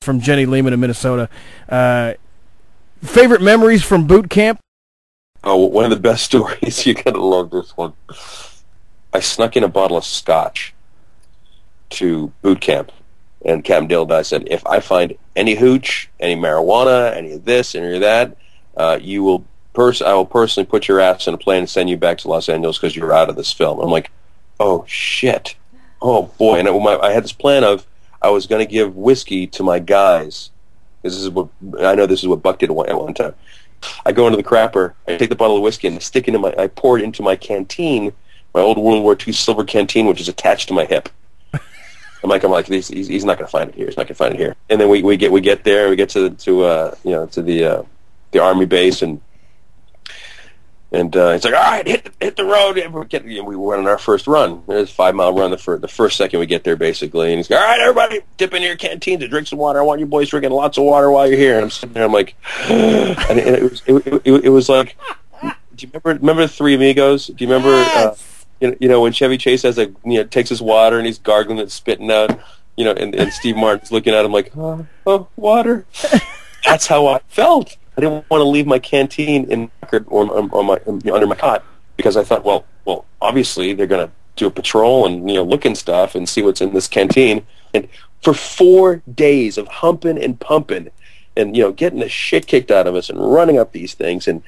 from Jenny Lehman in Minnesota. Favorite memories from boot camp? Oh, one of the best stories. You're going to love this one. I snuck in a bottle of scotch to boot camp. And Captain Dale and I said, if I find any hooch, any marijuana, any of this, any of that, I will personally put your ass in a plane and send you back to Los Angeles because you're out of this film. I'm like, oh, shit. Oh, boy. And I had this plan of I was going to give whiskey to my guys. I know this is what Buck did at one time. I go into the crapper, I take the bottle of whiskey and I pour it into my canteen, my old World War II silver canteen, which is attached to my hip. I'm like, he's not going to find it here. He's not going to find it here. And then we get there. We get to the army base, and it's like, all right, hit the road. And we went on our first run. There's a 5-mile run the first second we get there, basically. And he's like, all right, everybody, dip into your canteens and drink some water. I want you boys drinking lots of water while you're here. And I'm sitting there, I'm like, and it was like, do you remember Three Amigos? Do you remember? Yes. When Chevy Chase takes his water and he's gargling it, spitting out, and Steve Martin's looking at him like, oh, water. That's how I felt. I didn't want to leave my canteen under my cot because I thought, well, obviously they're going to do a patrol and look and stuff and see what's in this canteen. And for 4 days of humping and pumping, and getting the shit kicked out of us and running up these things and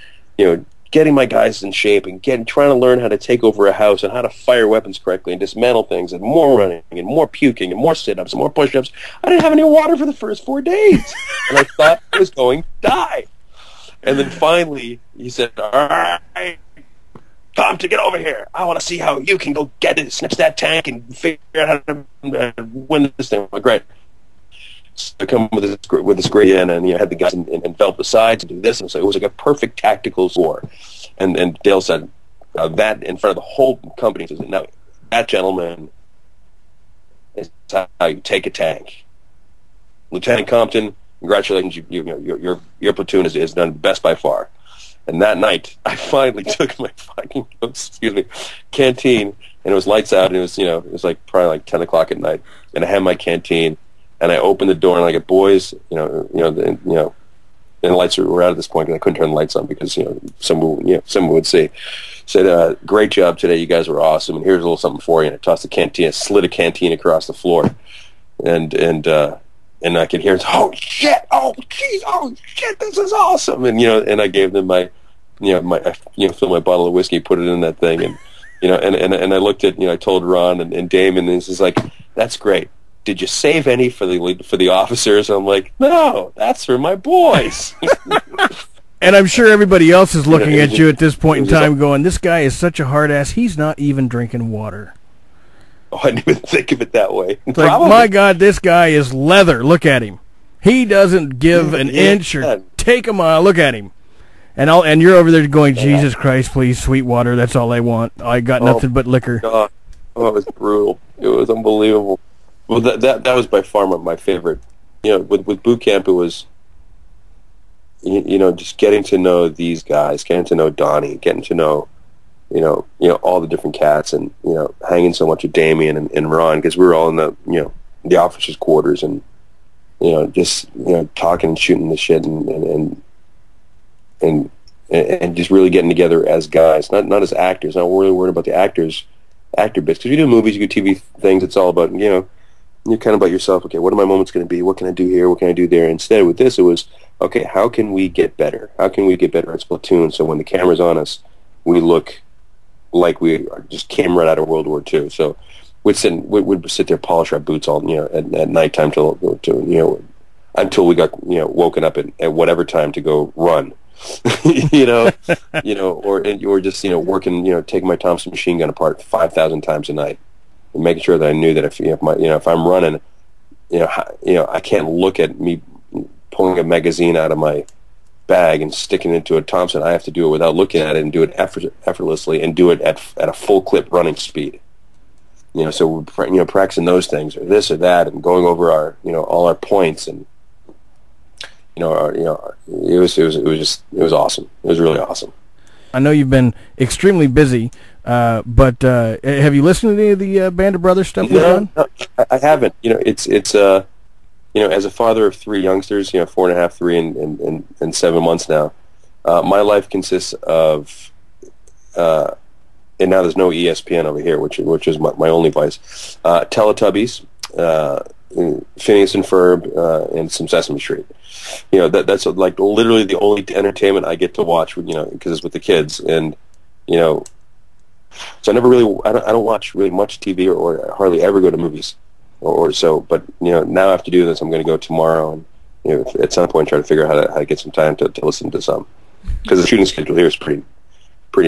getting my guys in shape and trying to learn how to take over a house and how to fire weapons correctly and dismantle things, and more running and more puking and more sit-ups and more push-ups. I didn't have any water for the first 4 days, and I thought I was going to die. And then finally he said, all right, Compton, get over here. I want to see how you can go get it, snatch that tank, and figure out how to win this thing. I'm like, great. So I come with this great in, and had the guys envelop the sides and do this, and so it was like a perfect tactical score. And Dale said that in front of the whole company. He says, now that gentleman is how you take a tank. Lieutenant Compton, congratulations, your platoon has done best by far. And that night, I finally took my fucking canteen, and it was lights out, and it was like probably like 10 o'clock at night, and I had my canteen. And I opened the door and I go, boys, and the lights were out at this point, and I couldn't turn the lights on because someone would see. Said, great job today, you guys were awesome, and here's a little something for you. And I tossed the canteen, I slid a canteen across the floor, and I could hear, oh shit, oh jeez, oh shit, this is awesome, and I gave them I filled my bottle of whiskey, put it in that thing, and and I looked at, I told Ron and Damon, and this is like, that's great. Did you save any for the officers? I'm like, no, that's for my boys. And I'm sure everybody else is looking at you at this point in time going, this guy is such a hard ass, he's not even drinking water. Oh, I didn't even think of it that way. It's like, my God, this guy is leather. Look at him. He doesn't give an inch or take a mile. Look at him. And you're over there going, Jesus Christ, please, sweet water. That's all I want. I got nothing but liquor. God. Oh, it was brutal. It was unbelievable. Well, that was by far my favorite. With boot camp, it was, just getting to know these guys, getting to know Donnie, getting to know, all the different cats, and hanging so much with Damien and Ron, because we were all in the officers' quarters, and just talking and shooting the shit, and just really getting together as guys, not as actors. Not really worried about the actor bits, because you do movies, you do TV things. It's all about you're kind of about yourself. Okay, what are my moments going to be? What can I do here? What can I do there? Instead, with this, it was, okay, how can we get better? How can we get better at Splatoon? So when the camera's on us, we look like we just came right out of World War II. So we'd sit there, polish our boots all at nighttime until we got woken up at whatever time to go run. Or just working, taking my Thompson machine gun apart 5,000 times a night. And making sure that I knew that if I'm running, I can't look at me pulling a magazine out of my bag and sticking it into a Thompson. I have to do it without looking at it and do it effortlessly and do it at a full clip running speed. So we're practicing those things or this or that and going over our all our points, and it was awesome. It was really awesome. I know you've been extremely busy. But have you listened to any of the Band of Brothers stuff we've done? No, I haven't. It's as a father of three youngsters, 4.5, 3, and 7 months now, my life consists of, and now there's no ESPN over here, which is my only vice, Teletubbies, Phineas and Ferb, and some Sesame Street. That's like literally the only entertainment I get to watch, because it's with the kids, and so I don't watch really much TV or hardly ever go to movies, or so. But now I have to do this. I'm going to go tomorrow, and at some point try to figure out how to get some time to listen to some, because the shooting schedule here is pretty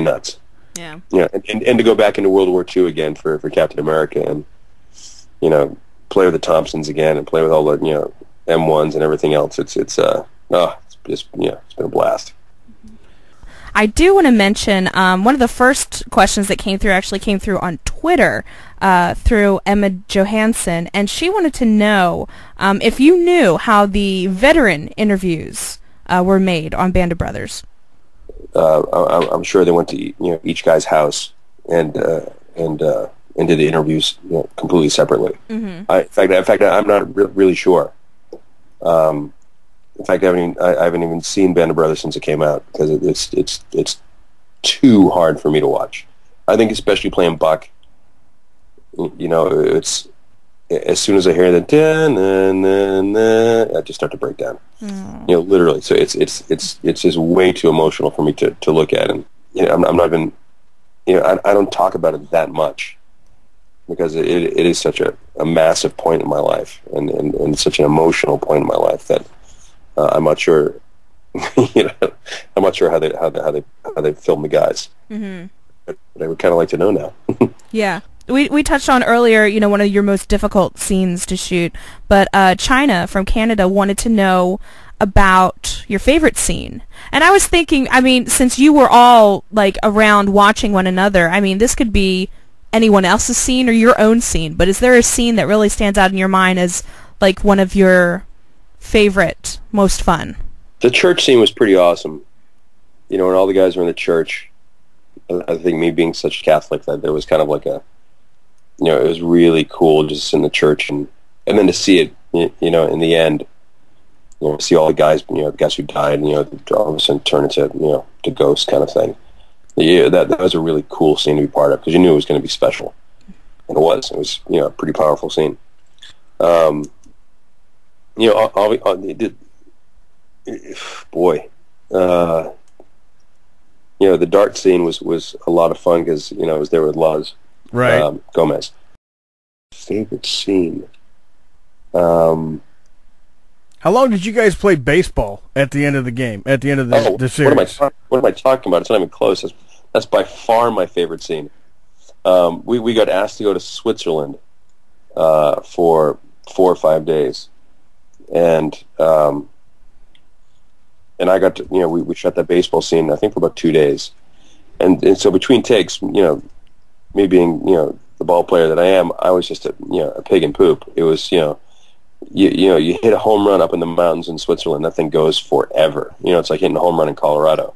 nuts. Yeah. And to go back into World War II again for Captain America, and play with the Thompsons again, and play with all the M1s and everything else. It's been a blast. I do want to mention one of the first questions that came through on Twitter through Emma Johansson, and she wanted to know if you knew how the veteran interviews were made on Band of Brothers. I'm sure they went to each guy's house and did the interviews completely separately. Mm-hmm. In fact, I'm not really sure. In fact, I haven't even seen Band of Brothers since it came out, because it's too hard for me to watch. I think especially playing Buck, it's as soon as I hear the I just start to break down. Literally. So it's just way too emotional for me to look at, and I'm not even I don't talk about it that much, because it is such a massive point in my life, and such an emotional point in my life that I'm not sure. I'm not sure how they film the guys. Mm-hmm. But I would kind of like to know now. Yeah, we touched on earlier, one of your most difficult scenes to shoot, but China from Canada wanted to know about your favorite scene. And I was thinking, since you were all like around watching one another, this could be anyone else's scene or your own scene, but is there a scene that really stands out in your mind as like one of your favorite, most fun? The church scene was pretty awesome. When all the guys were in the church, I think me being such a Catholic, that there was kind of like it was really cool just in the church, and then to see it, in the end, see all the guys, the guys who died, all of a sudden turn into, to ghosts kind of thing. Yeah, that was a really cool scene to be part of, because you knew it was going to be special, and it was. It was, a pretty powerful scene. The dart scene was a lot of fun, because I was there with Luz, right? Gomez. Favorite scene. How long did you guys play baseball at the end of the game? At the end of the series? What am I talking about? It's not even close. That's by far my favorite scene. We got asked to go to Switzerland for 4 or 5 days, and I got to, we shot that baseball scene, I think, for about 2 days, and so between takes, me being the ball player that I am, I was just a pig in poop. It was you hit a home run up in the mountains in Switzerland, that thing goes forever. It's like hitting a home run in Colorado,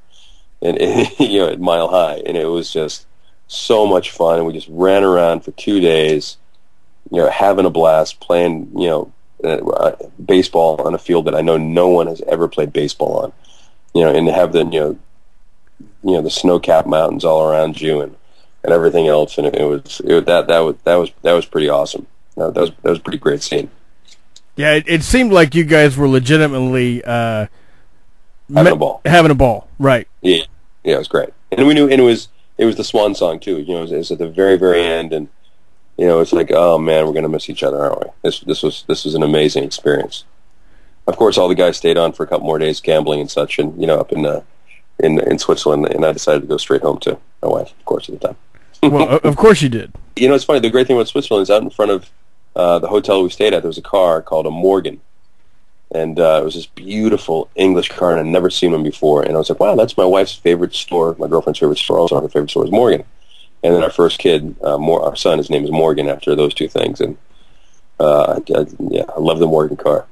and at Mile High, and it was just so much fun. And we just ran around for 2 days, having a blast, playing baseball on a field that I know no one has ever played baseball on. And to have the the snow-capped mountains all around you, and everything else, and that was pretty awesome. That was a pretty great scene. Yeah, it seemed like you guys were legitimately having a ball. Having a ball, right? Yeah, it was great, and we knew, and it was the swan song too. It was at the very, very end, and it's like, oh man, we're gonna miss each other, aren't we? This was an amazing experience. Of course, all the guys stayed on for a couple more days, gambling and such, and up in Switzerland, and I decided to go straight home to my wife, of course, at the time. Well, of course you did. It's funny. The great thing about Switzerland is out in front of the hotel we stayed at, there was a car called a Morgan, and it was this beautiful English car, and I'd never seen one before. And I was like, wow, that's my wife's favorite store, my girlfriend's favorite store. Also, her favorite store is Morgan. And then our first kid, our son, his name is Morgan, after those two things. And I love the Morgan car.